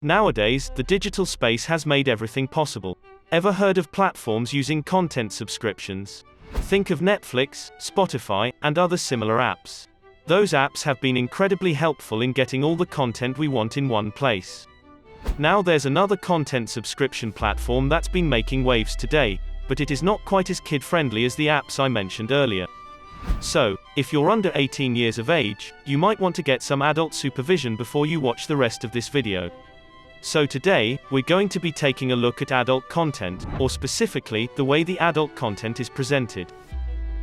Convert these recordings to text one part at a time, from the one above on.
Nowadays, the digital space has made everything possible. Ever heard of platforms using content subscriptions? Think of Netflix, Spotify, and other similar apps. Those apps have been incredibly helpful in getting all the content we want in one place. Now there's another content subscription platform that's been making waves today, but it is not quite as kid-friendly as the apps I mentioned earlier. So, if you're under 18 years of age, you might want to get some adult supervision before you watch the rest of this video. So today, we're going to be taking a look at adult content, or specifically, the way the adult content is presented.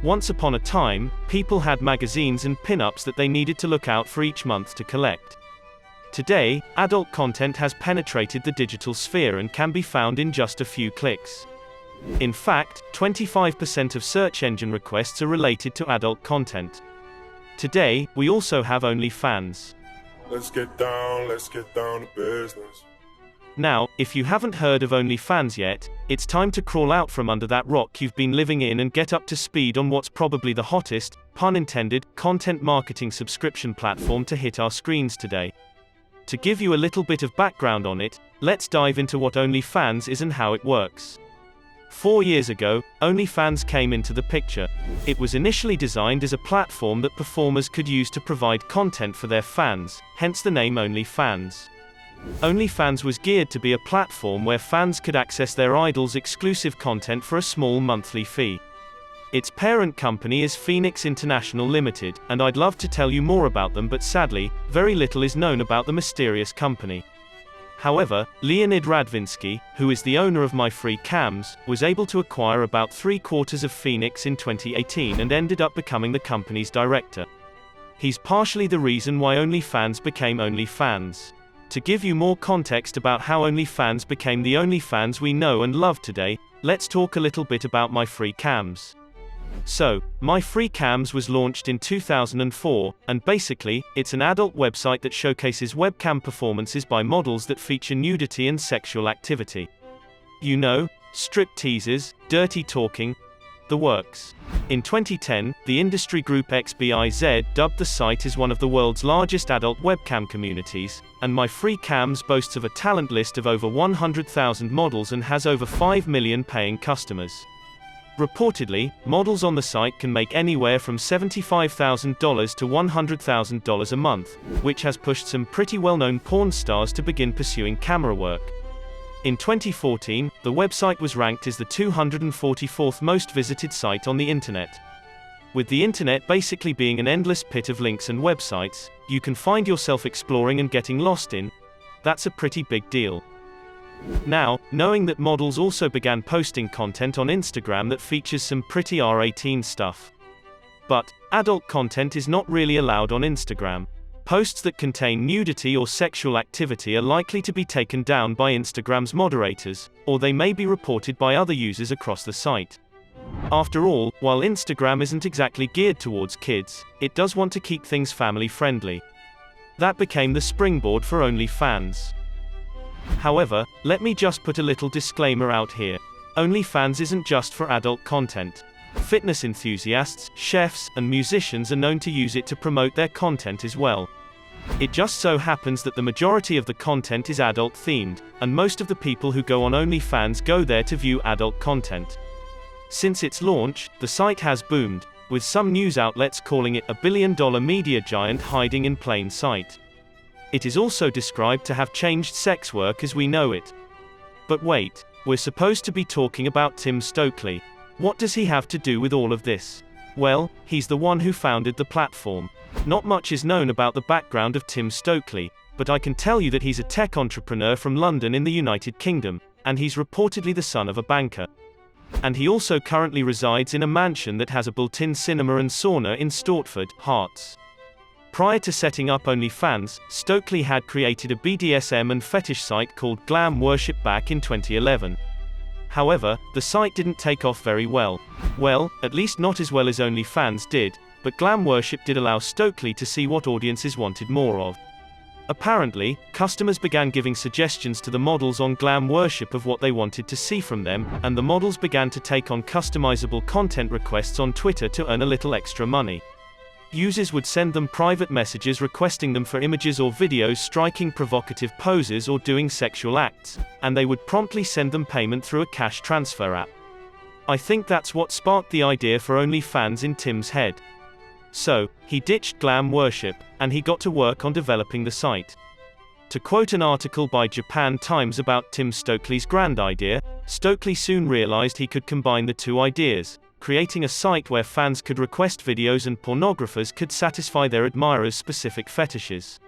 Once upon a time, people had magazines and pin-ups that they needed to look out for each month to collect. Today, adult content has penetrated the digital sphere and can be found in just a few clicks. In fact, 25% of search engine requests are related to adult content. Today, we also have OnlyFans. Let's get down to business. Now, if you haven't heard of OnlyFans yet, it's time to crawl out from under that rock you've been living in and get up to speed on what's probably the hottest, pun intended, content marketing subscription platform to hit our screens today. To give you a little bit of background on it, let's dive into what OnlyFans is and how it works. 4 years ago, OnlyFans came into the picture. It was initially designed as a platform that performers could use to provide content for their fans, hence the name OnlyFans. OnlyFans was geared to be a platform where fans could access their idols' exclusive content for a small monthly fee. Its parent company is Phoenix International Limited, and I'd love to tell you more about them, but sadly, very little is known about the mysterious company. However, Leonid Radvinsky, who is the owner of MyFreeCams, was able to acquire about 3/4 of Phoenix in 2018 and ended up becoming the company's director. He's partially the reason why OnlyFans became OnlyFans. To give you more context about how OnlyFans became the OnlyFans we know and love today, let's talk a little bit about MyFreeCams. So, MyFreeCams was launched in 2004, and basically, it's an adult website that showcases webcam performances by models that feature nudity and sexual activity. You know, strip teasers, dirty talking, the works. In 2010, the industry group XBIZ dubbed the site as one of the world's largest adult webcam communities, and MyFreeCams boasts of a talent list of over 100,000 models and has over 5 million paying customers. Reportedly, models on the site can make anywhere from $75,000 to $100,000 a month, which has pushed some pretty well-known porn stars to begin pursuing camera work. In 2014, the website was ranked as the 244th most visited site on the internet. With the internet basically being an endless pit of links and websites, you can find yourself exploring and getting lost in. That's a pretty big deal. Now, knowing that models also began posting content on Instagram that features some pretty R18 stuff. But, adult content is not really allowed on Instagram. Posts that contain nudity or sexual activity are likely to be taken down by Instagram's moderators, or they may be reported by other users across the site. After all, while Instagram isn't exactly geared towards kids, it does want to keep things family friendly. That became the springboard for OnlyFans. However, let me just put a little disclaimer out here. OnlyFans isn't just for adult content. Fitness enthusiasts, chefs, and musicians are known to use it to promote their content as well. It just so happens that the majority of the content is adult-themed, and most of the people who go on OnlyFans go there to view adult content. Since its launch, the site has boomed, with some news outlets calling it a billion-dollar media giant hiding in plain sight. It is also described to have changed sex work as we know it. But wait, we're supposed to be talking about Tim Stokely. What does he have to do with all of this? Well, he's the one who founded the platform. Not much is known about the background of Tim Stokely, but I can tell you that he's a tech entrepreneur from London in the United Kingdom, and he's reportedly the son of a banker. And he also currently resides in a mansion that has a built-in cinema and sauna in Stortford, Herts. Prior to setting up OnlyFans, Stokely had created a BDSM and fetish site called Glam Worship back in 2011. However, the site didn't take off very well. Well, at least not as well as OnlyFans did, but Glam Worship did allow Stokely to see what audiences wanted more of. Apparently, customers began giving suggestions to the models on Glam Worship of what they wanted to see from them, and the models began to take on customizable content requests on Twitter to earn a little extra money. Users would send them private messages requesting them for images or videos striking provocative poses or doing sexual acts, and they would promptly send them payment through a cash transfer app. I think that's what sparked the idea for OnlyFans in Tim's head. So, he ditched glam worship, and he got to work on developing the site. To quote an article by Japan Times about Tim Stokely's grand idea, Stokely soon realized he could combine the two ideas, creating a site where fans could request videos and pornographers could satisfy their admirers' specific fetishes.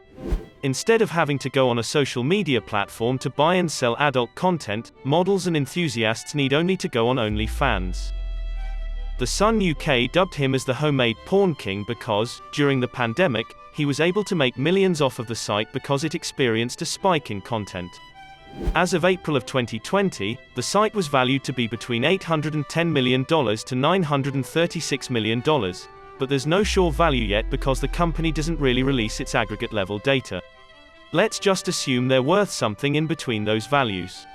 Instead of having to go on a social media platform to buy and sell adult content, models and enthusiasts need only to go on OnlyFans. The Sun UK dubbed him as the homemade porn king because, during the pandemic, he was able to make millions off of the site because it experienced a spike in content. As of April of 2020, the site was valued to be between $810 million to $936 million, but there's no sure value yet because the company doesn't really release its aggregate level data. Let's just assume they're worth something in between those values.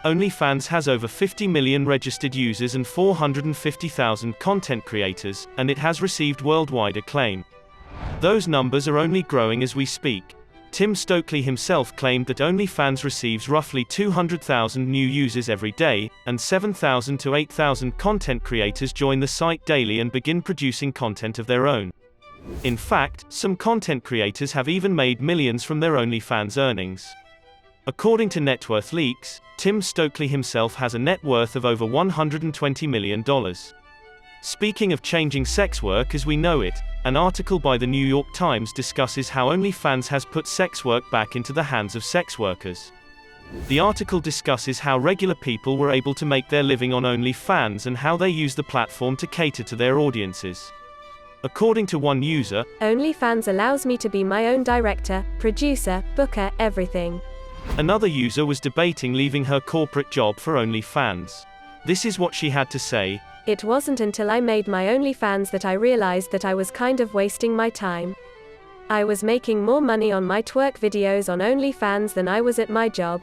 OnlyFans has over 50 million registered users and 450,000 content creators, and it has received worldwide acclaim. Those numbers are only growing as we speak. Tim Stokely himself claimed that OnlyFans receives roughly 200,000 new users every day, and 7,000 to 8,000 content creators join the site daily and begin producing content of their own. In fact, some content creators have even made millions from their OnlyFans earnings. According to net worth leaks, Tim Stokely himself has a net worth of over $120 million. Speaking of changing sex work as we know it, an article by the New York Times discusses how OnlyFans has put sex work back into the hands of sex workers. The article discusses how regular people were able to make their living on OnlyFans and how they use the platform to cater to their audiences. According to one user, OnlyFans allows me to be my own director, producer, booker, everything. Another user was debating leaving her corporate job for OnlyFans. This is what she had to say. It wasn't until I made my OnlyFans that I realized that I was kind of wasting my time. I was making more money on my twerk videos on OnlyFans than I was at my job.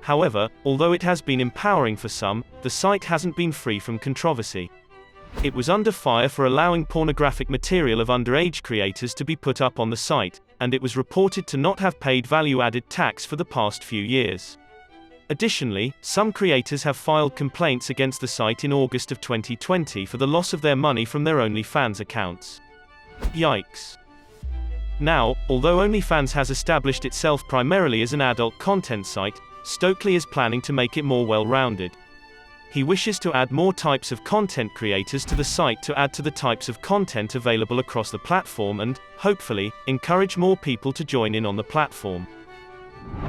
However, although it has been empowering for some, the site hasn't been free from controversy. It was under fire for allowing pornographic material of underage creators to be put up on the site, and it was reported to not have paid value-added tax for the past few years. Additionally, some creators have filed complaints against the site in August of 2020 for the loss of their money from their OnlyFans accounts. Yikes. Now, although OnlyFans has established itself primarily as an adult content site, Stokely is planning to make it more well-rounded. He wishes to add more types of content creators to the site to add to the types of content available across the platform and, hopefully, encourage more people to join in on the platform.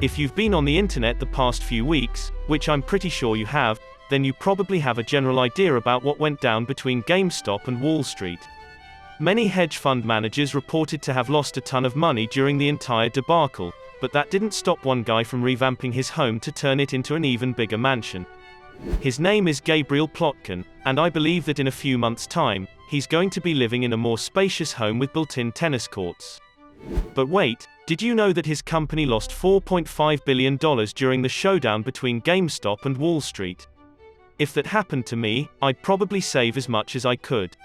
If you've been on the internet the past few weeks, which I'm pretty sure you have, then you probably have a general idea about what went down between GameStop and Wall Street. Many hedge fund managers reported to have lost a ton of money during the entire debacle, but that didn't stop one guy from revamping his home to turn it into an even bigger mansion. His name is Gabriel Plotkin, and I believe that in a few months' time, he's going to be living in a more spacious home with built-in tennis courts. But wait, did you know that his company lost $4.5 billion during the showdown between GameStop and Wall Street? If that happened to me, I'd probably save as much as I could.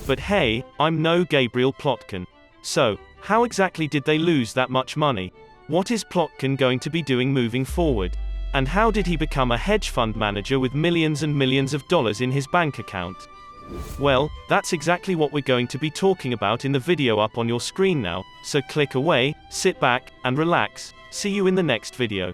But hey, I'm no Gabriel Plotkin. So, how exactly did they lose that much money? What is Plotkin going to be doing moving forward? And how did he become a hedge fund manager with millions and millions of dollars in his bank account? Well, that's exactly what we're going to be talking about in the video up on your screen now, so click away, sit back, and relax. See you in the next video.